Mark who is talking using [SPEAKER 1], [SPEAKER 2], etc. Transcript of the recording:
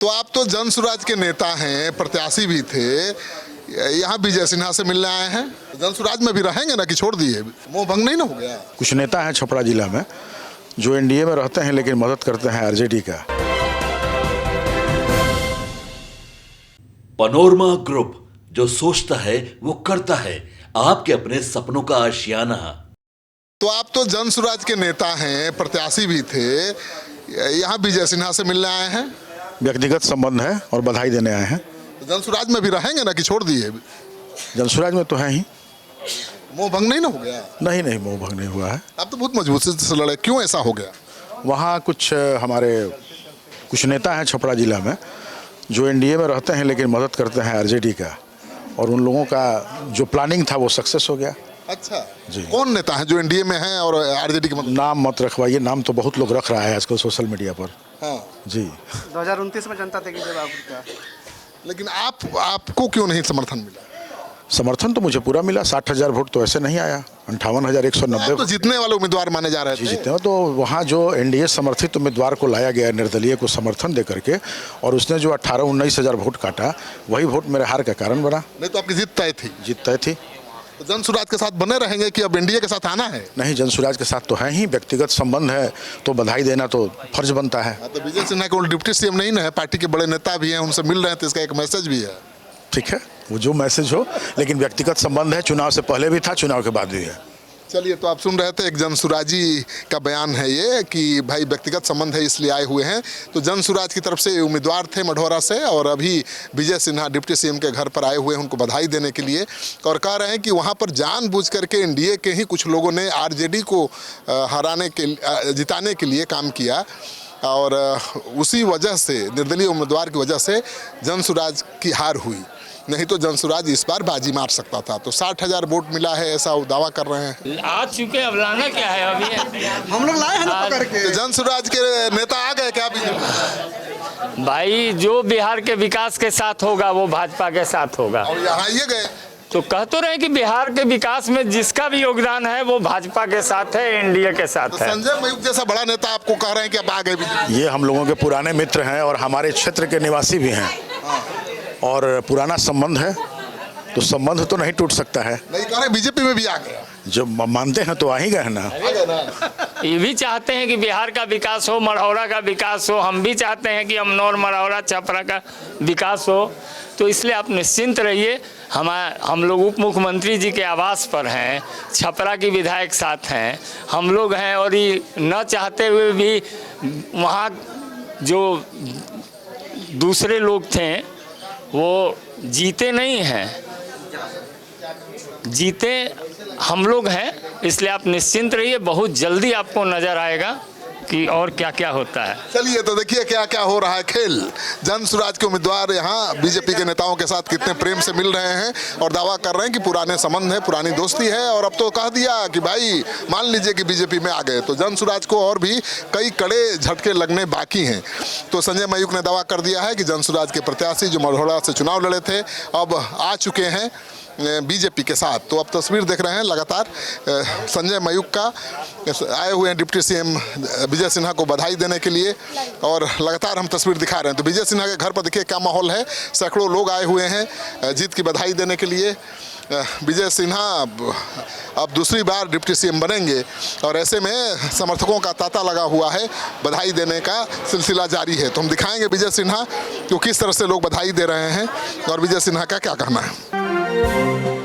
[SPEAKER 1] तो आप तो जन सुराज के नेता हैं, प्रत्याशी भी थे, यहाँ विजय सिन्हा से मिलने आए हैं। जन सुराज में भी रहेंगे ना कि छोड़ दिए? मोह भंग नहीं ना हो गया?
[SPEAKER 2] कुछ नेता हैं छपरा जिला में जो एनडीए में रहते हैं लेकिन मदद करते हैं आरजेडी का।
[SPEAKER 3] पनोरमा ग्रुप, जो सोचता है वो करता है। आपके अपने सपनों का आशियाना।
[SPEAKER 1] तो आप तो जन सुराज के नेता हैं, प्रत्याशी भी थे, यहाँ विजय सिन्हा से मिलने आए हैं।
[SPEAKER 2] व्यक्तिगत संबंध है और बधाई देने आए हैं।
[SPEAKER 1] जन सुराज में भी रहेंगे ना कि छोड़ दिए?
[SPEAKER 2] जन सुराज में तो है ही।
[SPEAKER 1] मोह भंग नहीं ना हो गया?
[SPEAKER 2] नहीं, मोह भंग नहीं हुआ है।
[SPEAKER 1] आप तो बहुत मजबूती से लड़े, क्यों ऐसा हो गया?
[SPEAKER 2] वहाँ हमारे कुछ नेता हैं छपरा जिला में जो एनडीए में रहते हैं लेकिन मदद करते हैं आरजेडी का, और उन लोगों का जो प्लानिंग था वो सक्सेस हो गया।
[SPEAKER 1] अच्छा
[SPEAKER 2] जी।
[SPEAKER 1] कौन नेता है जो एनडीए में हैं और आरजेडी के?
[SPEAKER 2] नाम मत रखवाइए, नाम तो बहुत लोग रख रहा है आजकल सोशल मीडिया पर।
[SPEAKER 1] हाँ
[SPEAKER 2] जी।
[SPEAKER 4] 2029 में जनता देगी जब आपका।
[SPEAKER 1] लेकिन आपको क्यों नहीं समर्थन मिला?
[SPEAKER 2] समर्थन तो मुझे पूरा मिला। 60,000 वोट तो ऐसे नहीं आया। 58,190
[SPEAKER 1] तो जीतने वाले उम्मीदवार माने जा रहे थे।
[SPEAKER 2] जीते हो तो वहाँ जो एनडीए समर्थित उम्मीदवार को लाया गया निर्दलीय को समर्थन दे करके, और उसने जो 18-19,000 वोट काटा, वही वोट मेरे हार का कारण बना।
[SPEAKER 1] नहीं तो आपकी जीत तय थी?
[SPEAKER 2] जीत तय थी।
[SPEAKER 1] तो जन सुराज के साथ बने रहेंगे कि अब एनडीए के साथ आना है?
[SPEAKER 2] नहीं, जन सुराज के साथ तो है ही। व्यक्तिगत संबंध है तो बधाई देना तो फर्ज बनता है।
[SPEAKER 1] तो विजय सिन्हा को डिप्टी सीएम नहीं ना है, पार्टी के बड़े नेता भी हैं, उनसे मिल रहे हैं, तो इसका एक मैसेज भी है।
[SPEAKER 2] ठीक है, वो जो मैसेज हो, लेकिन व्यक्तिगत संबंध है। चुनाव से पहले भी था, चुनाव के बाद भी है।
[SPEAKER 1] चलिए, तो आप सुन रहे थे एक जन सुराजी का बयान है ये कि भाई व्यक्तिगत संबंध है इसलिए आए हुए हैं। तो जन सुराज की तरफ से उम्मीदवार थे मढ़ौरा से, और अभी विजय सिन्हा डिप्टी सीएम के घर पर आए हुए हैं उनको बधाई देने के लिए, और कह रहे हैं कि वहाँ पर जानबूझ करके एनडीए के ही कुछ लोगों ने आरजेडी को जिताने के लिए काम किया, और उसी वजह से, निर्दलीय उम्मीदवार की वजह से जन सुराज की हार हुई। नहीं तो जन सुराज इस बार बाजी मार सकता था। तो 60,000 वोट मिला है ऐसा वो दावा कर रहे हैं।
[SPEAKER 5] आ चुके, अब लाना क्या है? अभी
[SPEAKER 4] हम लोग लाए हैं ना पकड़ के।
[SPEAKER 1] तो जन सुराज के नेता आ गए क्या?
[SPEAKER 5] भाई, जो बिहार के विकास के साथ होगा वो भाजपा के साथ होगा।
[SPEAKER 1] और यहाँ ये गए
[SPEAKER 5] तो कह तो रहे कि बिहार के विकास में जिसका भी योगदान है वो भाजपा के साथ है, एनडीए के साथ
[SPEAKER 1] तो
[SPEAKER 5] है।
[SPEAKER 1] संजय मयूख जैसा बड़ा नेता आपको कह रहे हैं कि अब आ गए?
[SPEAKER 2] ये हम लोगों के पुराने मित्र हैं और हमारे क्षेत्र के निवासी भी हैं, और पुराना संबंध है तो संबंध तो नहीं टूट सकता है।
[SPEAKER 1] नहीं कह रहे बीजेपी में भी आ गया?
[SPEAKER 2] जब मानते हैं तो आ ही गए ना।
[SPEAKER 5] ये भी चाहते हैं कि बिहार का विकास हो, मढ़ौरा का विकास हो। हम भी चाहते हैं कि अमनौर, मढ़ौरा, छपरा का विकास हो। तो इसलिए आप निश्चिंत रहिए। हम लोग उप मुख्यमंत्री जी के आवास पर हैं, छपरा की विधायक साथ हैं, हम लोग हैं, और ये न चाहते हुए भी वहाँ जो दूसरे लोग थे वो जीते नहीं हैं, जीते हम लोग हैं। इसलिए आप निश्चिंत रहिए, बहुत जल्दी आपको नज़र आएगा कि और क्या क्या होता है।
[SPEAKER 1] चलिए, तो देखिए क्या क्या हो रहा है खेल। जन सुराज के उम्मीदवार यहाँ बीजेपी के नेताओं के साथ कितने प्रेम से मिल रहे हैं और दावा कर रहे हैं कि पुराने संबंध है, पुरानी दोस्ती है, और अब तो कह दिया कि भाई मान लीजिए कि बीजेपी में आ गए तो जन सुराज को और भी कई कड़े झटके लगने बाकी हैं। तो संजय मयूख ने दावा कर दिया है कि जन सुराज के प्रत्याशी जो मढ़ौरा से चुनाव लड़े थे अब आ चुके हैं बीजेपी के साथ। तो अब तस्वीर देख रहे हैं लगातार संजय मयूख का, आए हुए हैं डिप्टी सीएम विजय सिन्हा को बधाई देने के लिए, और लगातार हम तस्वीर दिखा रहे हैं। तो विजय सिन्हा के घर पर देखिए क्या माहौल है, सैकड़ों लोग आए हुए हैं जीत की बधाई देने के लिए। विजय सिन्हा अब दूसरी बार डिप्टी सीएम बनेंगे, और ऐसे में समर्थकों का तांता लगा हुआ है, बधाई देने का सिलसिला जारी है। तो हम दिखाएंगे विजय सिन्हा को किस तरह से लोग बधाई दे रहे हैं और विजय सिन्हा का क्या कहना है।